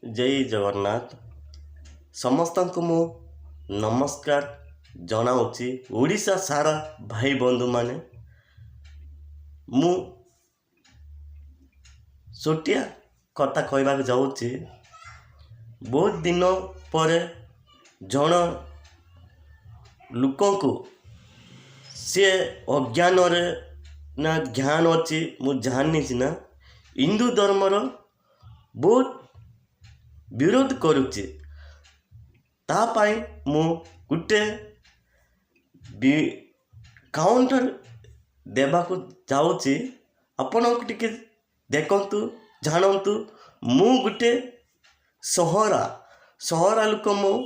जय जगन्नाथ समस्त को मु नमस्कार जनाऊँगी ओडिशा सारा भाई बंधु माने मु छोटिया कथा कहवा जाऊँगी। बहुत दिन पर जन लोक को सी अज्ञान ना ज्ञान अच्छी मु जानी ना हिंदू धर्मर बहुत विरोध करुच्ची तापाई मु गुटे काउंटर देवाकू जाऊँगी। आपण टिके देखंतु जानंतु मु गुटे सहरा लोक मु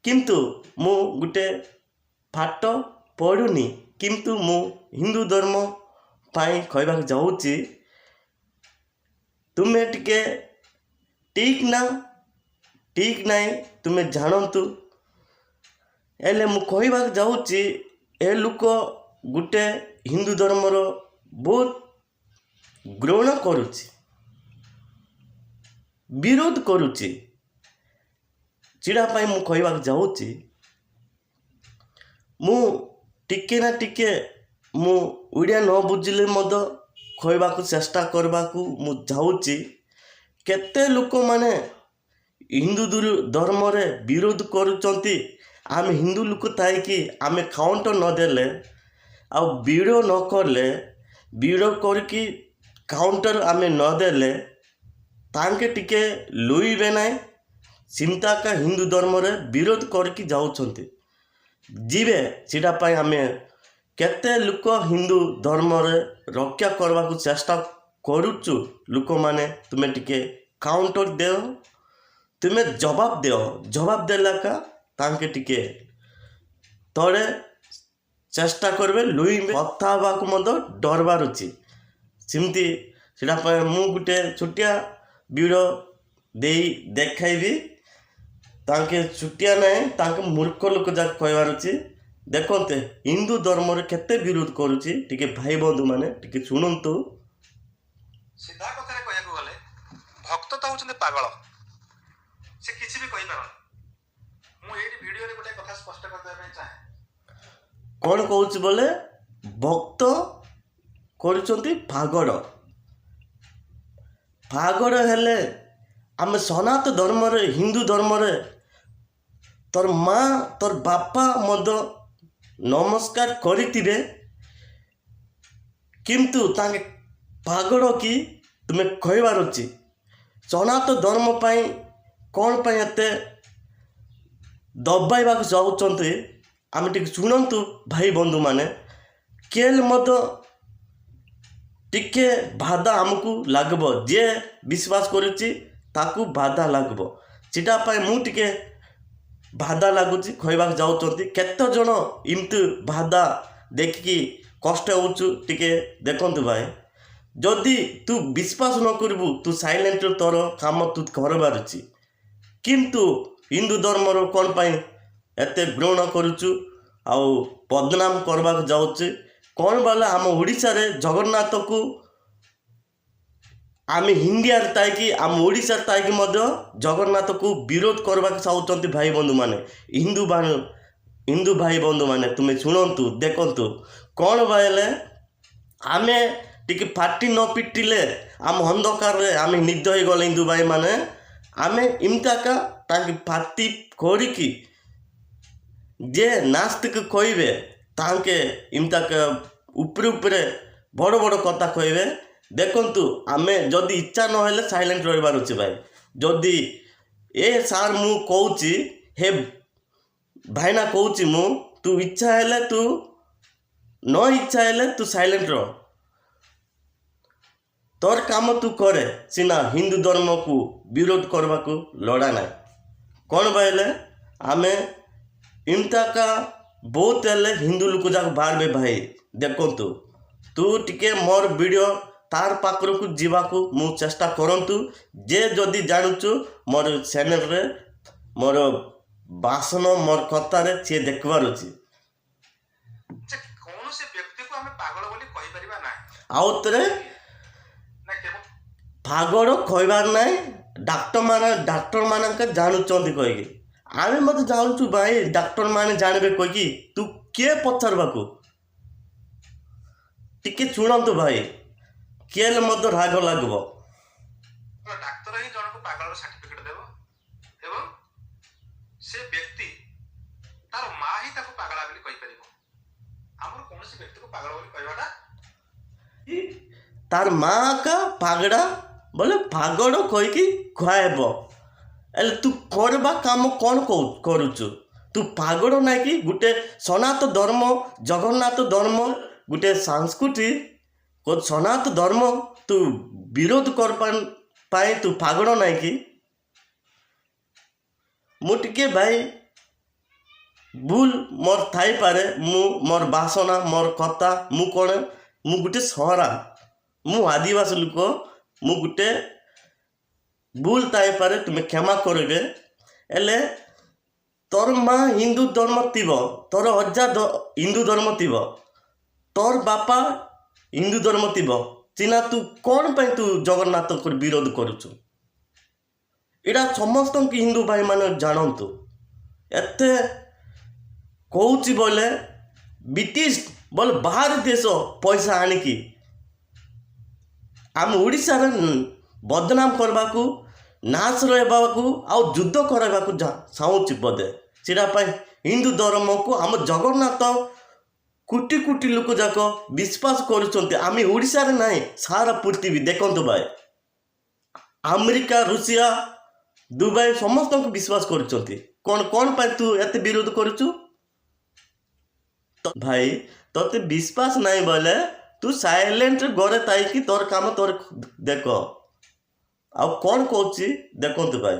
किंतु मु गुटे पाठ पढ़ुनी किंतु मु हिंदू धर्म पाई कहवा जाऊँगी। तुम्हें टिके ठीक नहीं तुम्हें जानतु एले मु कहवा जाऊँगी ए लोक गुटे हिंदू धर्मर बहुत ग्रहण करुच्ची विरोध करुच्ची चिड़ा पाई मु कहवा जाऊँगी। मु टिके ना टिके मु ओडिया न बुझिले मद कहवा चेष्टा करबा को मु जाऊँगी। केते लोक माने हिंदू धर्म रे विरोध करुचंती आम हिंदू लोक थाई कि आम काउंटर न देले आ वीडियो न करले वीडियो करके काउंटर आम न देले तांके टिके लुइबे नाई चिंता का हिंदू धर्म रे विरोध करके जाउछंती जीवे सीटा पाई आम केते लोक हिंदू धर्म रे रक्षा करबा को चेष्टा करुचु। लोक माने तुम्हें टिके काउंटर देओ तुम्हें जवाब देला का तांके टिके तोड़े चेष्टा करबे लुई कथा को मत डरबार अच्छी सिमती सीटा मु गुटे छुटिया वीडियो दे देखाइबी तांके छुटिया नहीं तांके मूर्ख लोक जाक कहबार अच्छी। देखते हिंदू धर्म रे केते विरोध करुच्ची टिके भाई बंधु माने टिके सुनंतु। सीधा कथा रे कहया गले भक्त तो होचंदे पागल से किछि भी कहि पारन मु एडी वीडियो रे गोटे कथा स्पष्ट कर देबे चाहे कौन कहूँ बोले भक्त करुचंती पागड़ हेले आम सनातन धर्म रे हिंदू धर्म रे तोर माँ तोर बापा मद नमस्कार करितिबे किंतु तांगे पागड़ की तुम्हें कहबार अच्छी सनातन धर्म पाई कौन पाई एते दबाइबा जाऊँच आम टिके शुणु भाई बंधु माने केल मत टिके बाधा आमको लागब जे विश्वास करुच्ची ताकू बाधा लागब सीटा पाई मु टिके बाधा लगुच कहवा जाऊँच केते जन इमती बाधा देखिकी कष्ट होचु टिके देखंतु भाई जदि तू विश्वास न करू तू साइलेंट तोर काम तू करबार अच्छी किंतु हिंदू धर्म कौन पाई एते ग्रहण करुचु आउ बदनाम करबा जाऊँच कौन बाला आम ओडिशा रे जगन्नाथ को आम हिंदिया ताकि आम ओडिशा ताकि जगन्नाथ को विरोध करबा चाहते भाई बंधु माने हिंदू भाई बंधु माने तुम्हें शुणु देखंतु कौन बाइले आमे टिके फाटी न पिटिले आम अंधकार रे आम निद हो गले हिंदू भाई माने आमे इमताका ताकि फाटी करिकी जे नास्तिक कहबे तांके इमताका ऊपर बड़ बड़ कथा कहबे। देखंतु आमे जदि इच्छा न हेले साइलेंट रहिबार अछि भाई जदि ए सार मु कहूची हे भाईना कहूची मु तू इच्छा हेले तू न इच्छा हेले तू साइलेंट रह तोर काम तू करे सिना हिंदू धर्म को विरोध करबा को लड़ा ना कौन बाइले आमे इमता का बहुत हेले हिंदू लोक जाक बारबे भाई देखंतु तू टिके मोर वीडियो तार पाखर को जीवाकू मु चेष्टा करंतु जे जदि जानुचु मोर चैनल रे मोर भाषण मोर कथा रे से देखबार अछि कौन से व्यक्ति को हमें पागल बोली कहि परिबा ना आउतरे ना केवल पागल कहबार नाई ଡାକ୍ତର ମାନଙ୍କ ଜାଣୁଛନ୍ତି କହିକି ଆମେ ମଧ୍ୟ ଜାଣୁଛୁ ଭାଇ ଡାକ୍ତର ମାନେ ଜାଣିବେ କହିକି ତୁ କିଏ ପଚାରିବାକୁ ଟିକେ ଶୁଣନ୍ତୁ ଭାଇ କିଏ ହେଲେ ମଧ୍ୟ ରାଗ ଲାଗିବ। ଡାକ୍ତର ହିଁ ଜଣକୁ ପାଗଳର ସାର୍ଟିଫିକେଟ ଦେବ ଏବଂ ସେ ବ୍ୟକ୍ତି ତାର ମା ହିଁ ତାକୁ ପାଗଳା ବୋଲି କହିପାରିବ। ଆମର କୌଣସି ବ୍ୟକ୍ତିକୁ ପାଗଳ ବୋଲି କହିବାଟା ତାର ମା କା ପାଗଡ଼ା ବୋଲେ ପାଗଳ କହିକି ଖୁଆଇବ। ହେଲେ ତୁ କରିବା କାମ କ'ଣ କରୁଛୁ? ତୁ ପାଗଳ ନାଇଁ କି ଗୋଟେ ସନାତନ ଧର୍ମ ଜଗନ୍ନାଥ ଧର୍ମ ଗୋଟେ ସଂସ୍କୃତି ସନାତନ ଧର୍ମ ତୁ ବିରୋଧ ପାଇଁ ତୁ ପାଗଳ ନାଇଁ କି? ମୁଁ ଟିକେ ଭାଇ ଭୁଲ ମୋର ଥାଇପାରେ, ମୁଁ ମୋର ବାସନା ମୋର କଥା ମୁଁ କ'ଣ ମୁଁ ଗୋଟେ ସହରା ମୁଁ ଆଦିବାସୀ ଲୋକ, ମୁଁ ଗୋଟେ ଭୁଲ ଥାଇପାରେ ତୁମେ କ୍ଷମା କରିବେ। ହେଲେ ତୋର ମା ହିନ୍ଦୁ ଧର୍ମ ଥିବ, ତୋର ଅଜା ହିନ୍ଦୁ ଧର୍ମ ଥିବ, ତୋର ବାପା ହିନ୍ଦୁ ଧର୍ମ ଥିବ ସିନା ତୁ କ'ଣ ପାଇଁ ତୁ ଜଗନ୍ନାଥଙ୍କ ବିରୋଧ କରୁଛୁ? ଏଇଟା ସମସ୍ତଙ୍କୁ ହିନ୍ଦୁ ଭାଇମାନେ ଜାଣନ୍ତୁ। ଏତେ କହୁଛି ବୋଲେ ବ୍ରିଟିଶ ବୋଲେ ବାହାର ଦେଶ ପଇସା ଆଣିକି ଆମ ଓଡ଼ିଶାରେ ବଦନାମ କରିବାକୁ ନାଶ ରହିବାକୁ ଆଉ ଯୁଦ୍ଧ କରାଇବାକୁ ଚାହୁଁଛି ବୋଧେ। ସେଇଟା ପାଇଁ ହିନ୍ଦୁ ଧର୍ମକୁ ଆମ ଜଗନ୍ନାଥ କୋଟି କୋଟି ଲୋକ ଯାକ ବିଶ୍ୱାସ କରୁଛନ୍ତି। ଆମେ ଓଡ଼ିଶାରେ ନାହିଁ ସାରା ପୃଥିବୀ ଦେଖନ୍ତୁ ଭାଇ ଆମେରିକା ରୁଷିଆ ଦୁବାଇ ସମସ୍ତଙ୍କୁ ବିଶ୍ୱାସ କରୁଛନ୍ତି। କ'ଣ ପାଇଁ ତୁ ଏତେ ବିରୋଧ କରୁଛୁ? ଭାଇ ତୋତେ ବିଶ୍ୱାସ ନାହିଁ ବୋଲେ ତୁ ସାଇଲେଣ୍ଟ ଘରେ ଥାଇକି ତୋର କାମ ତୋର ଦେଖ। ଆଉ କ'ଣ କହୁଛି ଦେଖନ୍ତୁ ଭାଇ।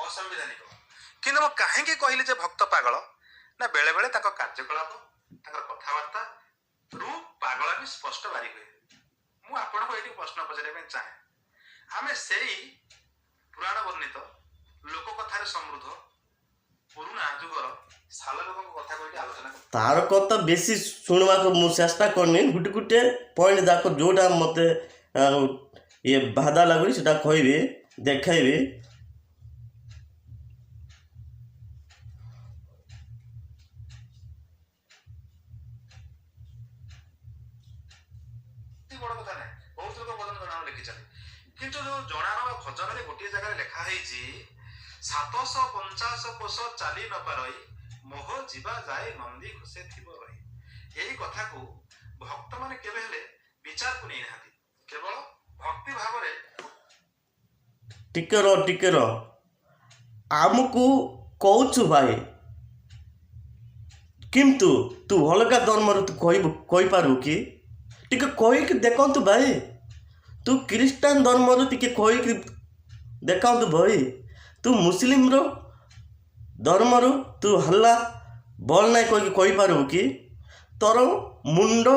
ଅସାମ୍ବିଧାନିକ। କିନ୍ତୁ ମୁଁ କାହିଁକି କହିଲି ଯେ ଭକ୍ତ ପାଗଳ? ନା ବେଳେ ବେଳେ ତାଙ୍କ କାର୍ଯ୍ୟକଳାପ ତାଙ୍କର କଥାବାର୍ତ୍ତା ରୁ ପାଗଳାମି ସ୍ପଷ୍ଟ ବାରି ହୁଏ। ମୁଁ ଆପଣଙ୍କୁ ଏଇଠି ପ୍ରଶ୍ନ ପଚାରିବା ପାଇଁ ଚାହେଁ, ଆମେ ସେଇ ପୁରାଣ ବର୍ଣ୍ଣିତ ଲୋକ କଥାରେ ସମୃଦ୍ଧ ପୁରୁଣା ଯୁଗର ସାଲ ଲୋକଙ୍କ କଥା କହିକି ଆଲୋଚନା କରୁ। ତାର କଥା ବେଶୀ ଶୁଣିବାକୁ ମୁଁ ଚେଷ୍ଟା କରିନି, ଗୋଟେ ଗୋଟେ ପଏଣ୍ଟ ଯାକ ଯେଉଁଟା ମୋତେ ଇଏ ବାଧା ଲାଗୁଛି ସେଟା କହିବି ଦେଖାଇବି। ବଡ଼ କଥା ନାହିଁ, ବହୁତ ଲୋକ ଭଜନ ଜଣାଣ ଲେଖିଛନ୍ତି, କିନ୍ତୁ ଯୋଉ ଜଣାଣ ବା ଭଜନରେ ଗୋଟିଏ ଜାଗାରେ ଲେଖା ହେଇଛି 750 କୋଶ ଚାଲି ନ ପାରଇ ମୋହ ଯିବା ଯାଏ ନନ୍ଦୀ ଘୋଷେ ଥିବ ରହି। ଏହି କଥାକୁ ଭକ୍ତମାନେ କେବେ ହେଲେ ବିଚାରକୁ ନେଇନାହାନ୍ତି, କେବଳ ଭକ୍ତି ଭାବରେ। ଟିକେ ର ଆମକୁ କହୁଛୁ ଭାଇ, କିନ୍ତୁ ତୁ ଅଲଗା ଧର୍ମରେ ତୁ କହିପାରିବୁ କି? ଟିକେ କହିକି ଦେଖନ୍ତୁ ଭାଇ। ତୁ ଖ୍ରୀଷ୍ଟାନ ଧର୍ମରୁ ଟିକେ କହିକି ଦେଖାନ୍ତୁ ଭାଇ। ତୁ ମୁସଲିମର ଧର୍ମରୁ ତୁ ହଲ୍ଲା ଭଲ ନାହିଁ କହିକି କହିପାରିବୁ କି? ତୋର ମୁଣ୍ଡ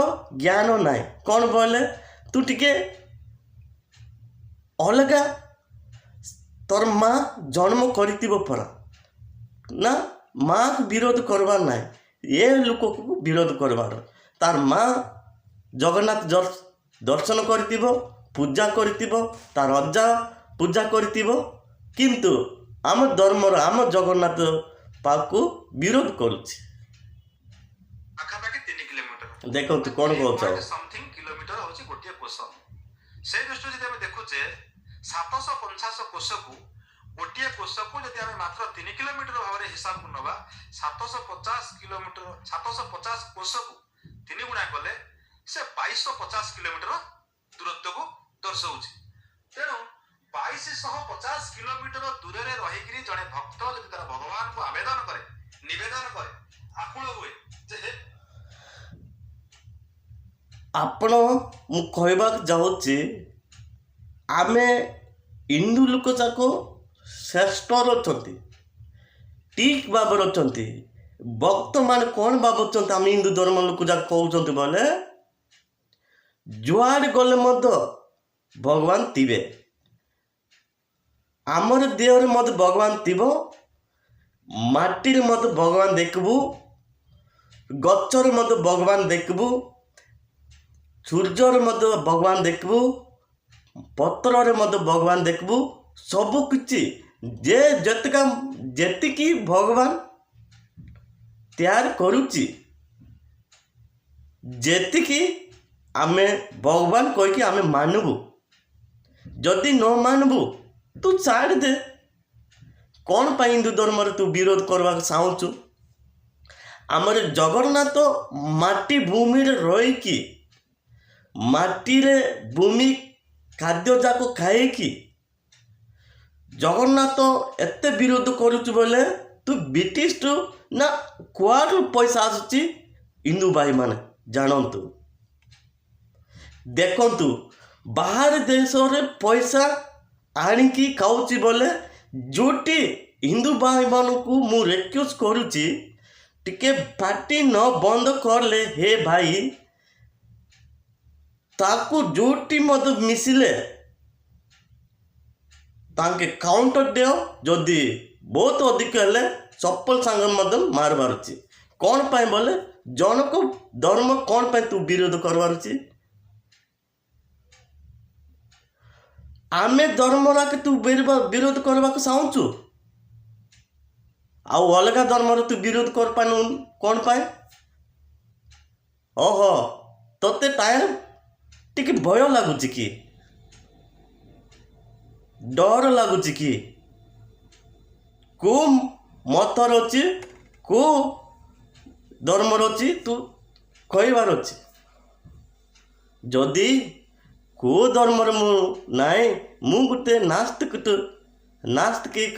ଜ୍ଞାନ ନାହିଁ କ'ଣ ବୋଇଲେ ତୁ ଟିକେ ଅଲଗା ତୋର ମା ଜନ୍ମ କରିଥିବ ପରା ନା ମାକୁ ବିରୋଧ କରବାର ନାହିଁ, ଏ ଲୋକକୁ ବିରୋଧ କରବାର। ତାର ମା ଜଗନ୍ନାଥ ଦର୍ଶନ କରିଥିବ, ପୂଜା କରିଥିବ, ତାର ଅଜା ପୂଜା କରିଥିବ, କିନ୍ତୁ ଆମ ଧର୍ମର ଆମ ଜଗନ୍ନାଥ ପାଖକୁ ବିରୋଧ କରୁଛି। ପାଖାପାଖି 3 କିଲୋମିଟର ଦେଖନ୍ତୁ କ'ଣ କହୁଛ। ସମଥିଙ୍ଗ କିଲୋମିଟର ହଉଛି ଗୋଟିଏ କୋଶ। ସେଇ ଦୃଷ୍ଟିରୁ ଯଦି ଆମେ ଦେଖୁଛେ 750 କୋଶକୁ ଗୋଟିଏ କୋଶକୁ ଯଦି ଆମେ ମାତ୍ର 3 କିଲୋମିଟର ଭାବରେ ହିସାବକୁ ନେବା, 750 କିଲୋମିଟର 750 କୋଶକୁ 3 ଗୁଣା କଲେ ସେ 2250 କିଲୋମିଟର ଦୂରତ୍ୱକୁ ଦର୍ଶାଉଛି। ତେଣୁ 2250 କିଲୋମିଟର ଦୂରରେ ରହିକିରି ଜଣେ ଭକ୍ତ ଯଦି ତାର ଭଗବାନଙ୍କୁ ଆବେଦନ କରେ, ନିବେଦନ କରେ, ଆକୁଳ ହୁଏ ଯେ ଆପଣ ମୁଁ କହିବାକୁ ଯାଉଛି ଆମେ ହିନ୍ଦୁ ଲୋକ ଯାକ ଶ୍ରେଷ୍ଠର ଅଛନ୍ତି, ଠିକ୍ ଭାବରେ ଅଛନ୍ତି। ଭକ୍ତମାନେ କ'ଣ ଭାବୁଛନ୍ତି ଆମେ ହିନ୍ଦୁ ଧର୍ମ ଲୋକ ଯାକ କହୁଛନ୍ତି ବୋଲେ ଯୁଆଡ଼େ ଗଲେ ମଧ୍ୟ ଭଗବାନ ଥିବେ, ଆମର ଦେହରେ ମଧ୍ୟ ଭଗବାନ ଥିବ, ମାଟିରେ ମଧ୍ୟ ଭଗବାନ ଦେଖିବୁ, ଗଛରେ ମଧ୍ୟ ଭଗବାନ ଦେଖିବୁ, ସୂର୍ଯ୍ୟରେ ମଧ୍ୟ ଭଗବାନ ଦେଖିବୁ, ପତ୍ରରେ ମଧ୍ୟ ଭଗବାନ ଦେଖିବୁ ସବୁ କିଛି ଯେ ଯେତିକି ଭଗବାନ ତିଆରି କରୁଛି ଯେତିକି ଆମେ ଭଗବାନ କହିକି ଆମେ ମାନବୁ। ଯଦି ନ ମାନବୁ ତୁ ଛାଡ଼ି ଦେ। କ'ଣ ପାଇଁ ହିନ୍ଦୁ ଧର୍ମରେ ତୁ ବିରୋଧ କରିବାକୁ ଚାହୁଁଛୁ? ଆମର ଜଗନ୍ନାଥ ମାଟି ଭୂମିରେ ରହିକି ମାଟିରେ ଭୂମି ଖାଦ୍ୟ ଯାକ ଖାଇକି ଜଗନ୍ନାଥ ଏତେ ବିରୋଧ କରୁଛୁ ବୋଲେ ତୁ ବ୍ରିଟିଶରୁ ନା କୁଆଡ଼ୁ ପଇସା ଆସୁଛି ହିନ୍ଦୁ ଭାଇମାନେ ଜାଣନ୍ତୁ। ଦେଖନ୍ତୁ ବାହାର ଦେଶରେ ପଇସା ଆଣିକି ଖାଉଛି ବୋଲେ ଯେଉଁଠି ହିନ୍ଦୁ ଭାଇମାନଙ୍କୁ ମୁଁ ରିକ୍ୱେଷ୍ଟ କରୁଛି ଟିକେ ପାଟି ନ ବନ୍ଦ କଲେ ହେ ଭାଇ ତାକୁ ଯେଉଁଠି ମଧ୍ୟ ମିଶିଲେ ତାଙ୍କେ କାଉଣ୍ଟର ଦିଅ। ଯଦି ବହୁତ ଅଧିକ ହେଲେ ଚପଲ ସାଙ୍ଗରେ ମଧ୍ୟ ମାରିବାର ଅଛି। କ'ଣ ପାଇଁ ବୋଲେ ଜଣକ ଧର୍ମ କ'ଣ ପାଇଁ ତୁ ବିରୋଧ କରିବାର ଅଛି? ଆମେ ଧର୍ମରାକେ ତୁ ବିରୋଧ କରିବାକୁ ଚାହୁଁଛୁ ଆଉ ଅଲଗା ଧର୍ମର ତୁ ବିରୋଧ କରିପାରୁନୁ କ'ଣ ପାଇଁ? ଓହୋ ତୋତେ ଟାଇମ୍ ଟିକେ ଭୟ ଲାଗୁଛି କି ଡର ଲାଗୁଛି କି? କେଉଁ ମତର ଅଛି କେଉଁ ଧର୍ମର ଅଛି ତୁ କହିବାର ଅଛି। ଯଦି କେଉଁ ଧର୍ମରେ ମୁଁ ନାହିଁ ମୁଁ ଗୋଟେ ନାସ୍ତିକ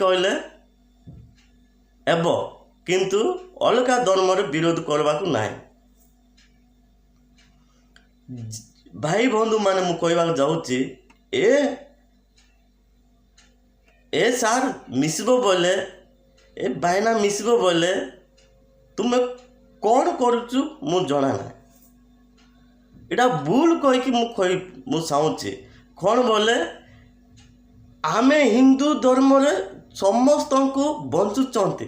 କହିଲେ ହେବ କିନ୍ତୁ ଅଲଗା ଧର୍ମରେ ବିରୋଧ କରିବାକୁ ନାହିଁ। ଭାଇ ବନ୍ଧୁମାନେ ମୁଁ କହିବାକୁ ଯାଉଛି ଏ ସାର୍ ମିଶିବ ବୋଲେ ଏ ଭାଇନା ମିଶିବ ବୋଲେ ତୁମେ କ'ଣ କରୁଛୁ ମୁଁ ଜଣା ନାହିଁ। ଏଇଟା ଭୁଲ କହିକି ମୁଁ ଚାହୁଁଛି କ'ଣ ବୋଲେ ଆମେ ହିନ୍ଦୁ ଧର୍ମରେ ସମସ୍ତଙ୍କୁ ବଞ୍ଚୁଛନ୍ତି।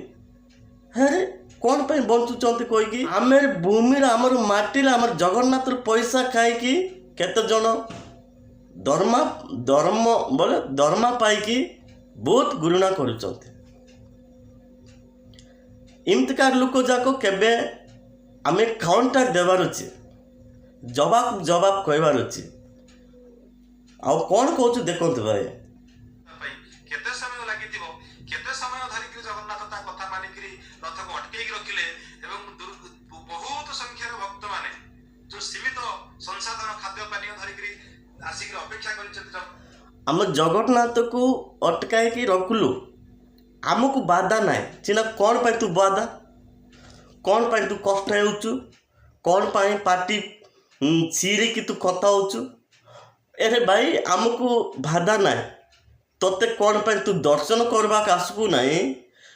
ହେରେ କ'ଣ ପାଇଁ ବଞ୍ଚୁଛନ୍ତି କହିକି ଆମେ ଭୂମିରେ ଆମର ମାଟିରେ ଆମର ଜଗନ୍ନାଥର ପଇସା ଖାଇକି କେତେଜଣ ଦରମା ପାଇକି ବହୁତ ଘୃଣା କରୁଛନ୍ତି। ଏମିତିକାର ଲୋକ ଯାକ କେବେ ଆମେ କାଉଣ୍ଟର ଦେବାର ଅଛି ଜବାବ କହିବାର ଅଛି। ଆଉ କ'ଣ କହୁଛୁ ଦେଖନ୍ତୁ ଭାଇ। କେତେ ସମୟ ଲାଗିଥିବ କେତେ ସମୟ ଧରିକି ଜଗନ୍ନାଥ ତା କଥା ମାନିକିରି ରଥକୁ ଅଟକେଇକି ରଖିଲେ ଏବଂ ବହୁତ ସଂଖ୍ୟାର ଭକ୍ତମାନେ ଯୋଉ ସୀମିତ ସଂସାଧନ ଖାଦ୍ୟ ପାନୀୟ ଧରିକିରି ଆସିକି ଅପେକ୍ଷା କରିଛନ୍ତି। ଆମ ଜଗନ୍ନାଥକୁ ଅଟକାଇକି ରଖିଲୁ ଆମକୁ ବାଧା ନାହିଁ ସିନା କ'ଣ ପାଇଁ ତୁ ବାଧା କ'ଣ ପାଇଁ ତୁ କଷ୍ଟ ହେଉଛୁ କ'ଣ ପାଇଁ ପାଟି ଚିରିକି ତୁ କଥା ହେଉଛୁ? ଏରେ ଭାଇ ଆମକୁ ବାଧା ନାହିଁ। ତୋତେ କ'ଣ ପାଇଁ ତୁ ଦର୍ଶନ କରିବାକୁ ଆସିବୁ ନାହିଁ?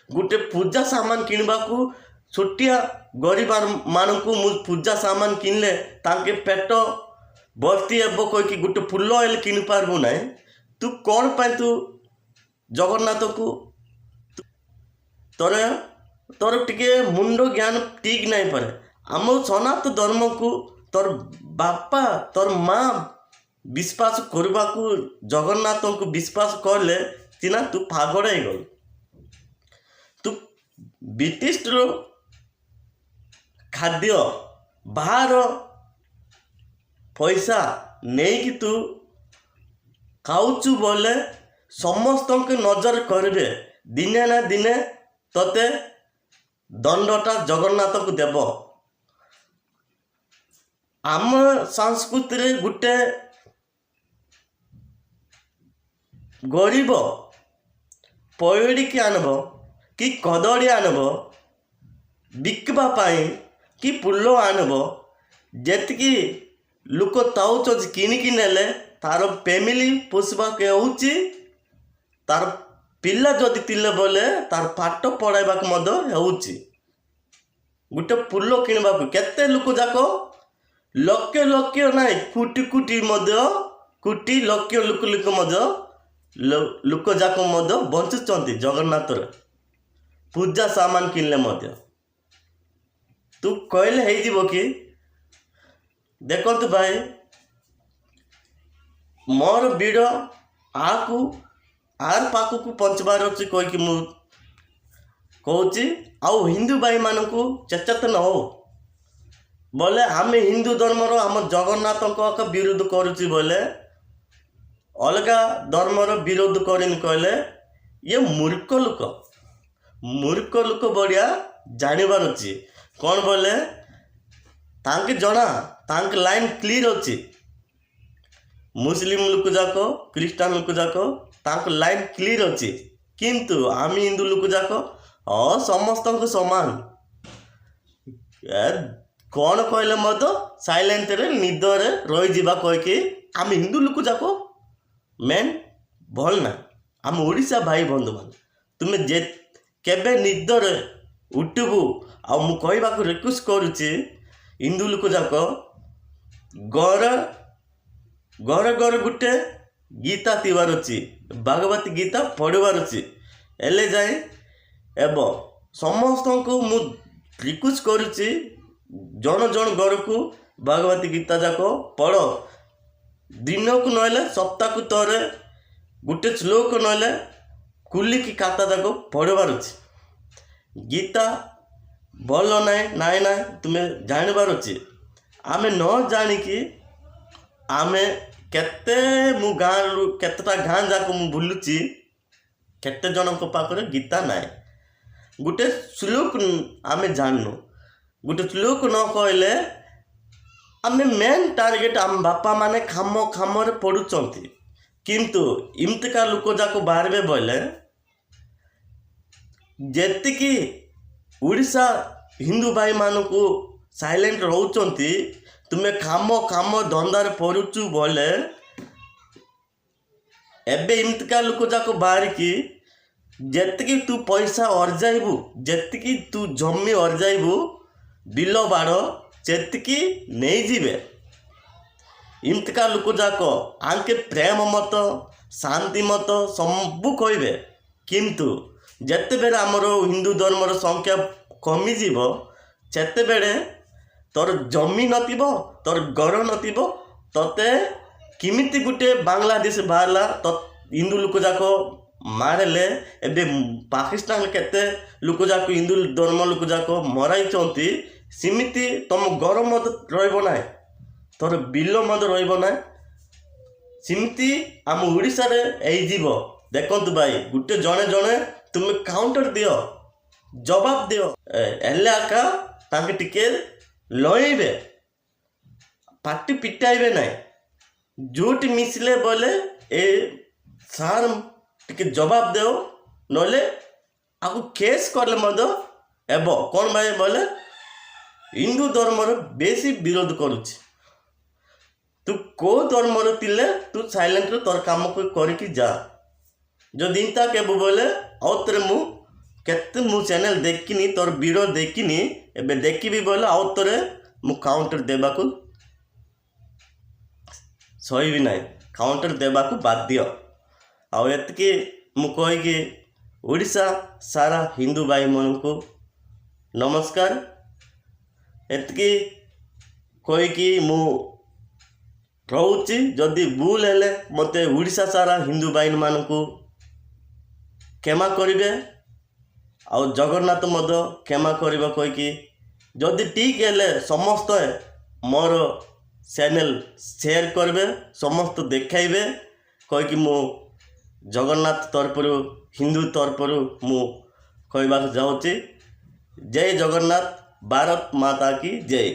ଗୋଟେ ପୂଜା ସାମାନ କିଣିବାକୁ ଛୋଟିଆ ଗରିବ ମାନଙ୍କୁ ମୁଁ ପୂଜା ସାମାନ କିଣିଲେ ତାଙ୍କେ ପେଟ ଭର୍ତ୍ତି ହେବ କହିକି ଗୋଟେ ଫୁଲ ହେଲେ କିଣିପାରିବୁ ନାହିଁ। ତୁ କ'ଣ ପାଇଁ ତୁ ଜଗନ୍ନାଥକୁ ତୋର ଟିକେ ମୁଣ୍ଡ ଜ୍ଞାନ ଠିକ୍ ନାହିଁ ପାରେ। ଆମ ସନାତନ ଧର୍ମକୁ ତୋର ବାପା ତୋର ମା ବିଶ୍ୱାସ କରିବାକୁ ଜଗନ୍ନାଥଙ୍କୁ ବିଶ୍ୱାସ କଲେ ସିନା ତୁ ପାଗଳ ହେଇଗଲୁ। ତୁ ବ୍ରିଟିଶର ଖାଦ୍ୟ ବାହାର ପଇସା ନେଇକି ତୁ ଖାଉଛୁ ବୋଲେ ସମସ୍ତଙ୍କୁ ନଜର କରିବେ। ଦିନେ ନା ଦିନେ ତୋତେ ଦଣ୍ଡଟା ଜଗନ୍ନାଥକୁ ଦେବ। ଆମ ସଂସ୍କୃତିରେ ଗୋଟେ ଗରିବ ପଇଡ଼ିକି ଆଣିବ କି କଦଳୀ ଆଣିବ ବିକିବା ପାଇଁ କି ଫୁଲ ଆଣିବ ଯେତିକି ଲୋକ ତାଉଛନ୍ତି କିଣିକି ନେଲେ ତାର ଫ୍ୟାମିଲି ପୋଷିବାକୁ ହେଉଛି ତାର ପିଲା ଯଦି ଥିଲେ ବୋଲେ ତାର ପାଠ ପଢ଼ାଇବାକୁ ମଧ୍ୟ ହେଉଛି। ଗୋଟେ ଫୁଲ କିଣିବାକୁ କେତେ ଲୋକ ଯାକ ଲକ୍ଷ ଲକ୍ଷ ନାହିଁ କୋଟି ଲକ୍ଷ ଲୋକ ମଧ୍ୟ ଲୋକ ଯାକ ମଧ୍ୟ ବଞ୍ଚୁଛନ୍ତି ଜଗନ୍ନାଥର ପୂଜା ସାମାନ କିଣିଲେ ମଧ୍ୟ। ତୁ କହିଲେ ହେଇଯିବ କି? ଦେଖନ୍ତୁ ଭାଇ मोर वीडियो आकु आर पाखक पहुँचबार अच्छी कहीकि मु कहूँ आउ हिंदू भाई मानू सचेतन हो बोले आम हिंदू धर्मर आम जगन्नाथ विरोध करुच्ची बोले अलगा धर्मर विरोध करनी कहले ये मूर्ख लोक बढ़िया जानवर अच्छी कौन बोले तांके जना तांके लाइन क्लियर अच्छी मुस्लिम लोक जाक ख्रीस्टान लोक जाक तांक लाइन क्लियर अच्छी किंतु आम हिंदू लोक जाक समस्त समान कौन कहले मत साइलेंट रे निदरे रही जावा कहीकि आम हिंदू लोक जाक मेन भल ना आम ओडिशा भाई बंधु मान तुम्हें जे केबे निदरे उठबू आ मु कहबाक रिक्वेस्ट करुच्ची हिंदू लोक जाक घर घर गुटे गीता थिबार अच्छी भागवत गीता पढ़वार अच्छी एले जाए एवं समस्त को मु रिक्वेस्ट करुच्ची जन जन घर को भागवत गीता जाक पढ़ दिन को नहले सप्ताह को थरे गोटे श्लोक नहले कुलिकी खाता जाक पढ़वार अच्छी गीता भल नाई ना तुम्हें जानबार अच्छी आमे न जानिकी आमे केते मु गाँव केतेटा गाँ जाक मु बुलुची केते जन पाखरे गीता नाई गोटे श्लोक आमे जाननु गोटे श्लोक न कहले आमे मेन टार्गेट आम बापा माने खाम खामरे पढ़ुचंती किंतु इमतिका लोक जाक बाहरबे बोले जेतिकी उड़ीसा हिंदू भाई मानू साइलेंट रोचंती तुम्हें खाम खाम धंदार पड़ुचु बोले एबे इमतिका लोक जाक बाहर की जेतिकी तू पैसा अर्जाइबू जेतिकी तू जमी अर्जाइबू बिल बाड़ सेतिकी नहीं जीवे इमतिका लोक जाक आंके प्रेम मत शांति मत सबू कहबे किंतु जेते बेले आमर हिंदू धर्मर संख्या कमी जीव सेते बेले तोर जमी नथिबो तोर घर नथिबो तते किमिति गुटे बांग्लादेश बाहरला तो हिंदू लोक जाक मारेले एबे पाकिस्तान केते लोक जाक हिंदू धर्म लोक जाक मराई सिमिति तुम घर मत रहिबो ना तोर बिल मत रहिबो ना सिमिति आम ओडिशा रे एई जीव देखंतु भाई गुटे जणे जणे तुम काउंटर दियो जवाब दियो एले आका ताके टिके लइबे पार्टी पिटाइबे ना जोटी मिसले बोले ए सार टिके जवाब देओ नले आगु केस करले मद एबो कौन भाई बोले हिंदू धर्मर बेसी विरोध करुच्ची तू को धर्मर तिले तू साइलेंट तोर काम को करके जा जो दिन तक एबो बोले आउतरे मु केते मु चैनल देखिनी तोर वीडियो देखिनी एबे देखिबी बोले आउतरे मु काउंटर देबाकू सही भी नहीं काउंटर देबाकू बाध्य आ एतकी मु कहीकि ओडिशा सारा हिंदू भाई मन को नमस्कार एतकी कहीकि मु रोची जदि भूल हेले मते ओडिशा सारा हिंदू भाई मान को क्षमा करिवे आउ जगन्नाथ मद क्षमा करिबा कहीकि जदि ठीक हेले समस्त मोर चैनल शेयर करबे समस्त देखाइबे कहीकि मु जगन्नाथ तरफरु हिंदू तरफरु मु कहबाक जाउची जय जगन्नाथ भारत माता की जय।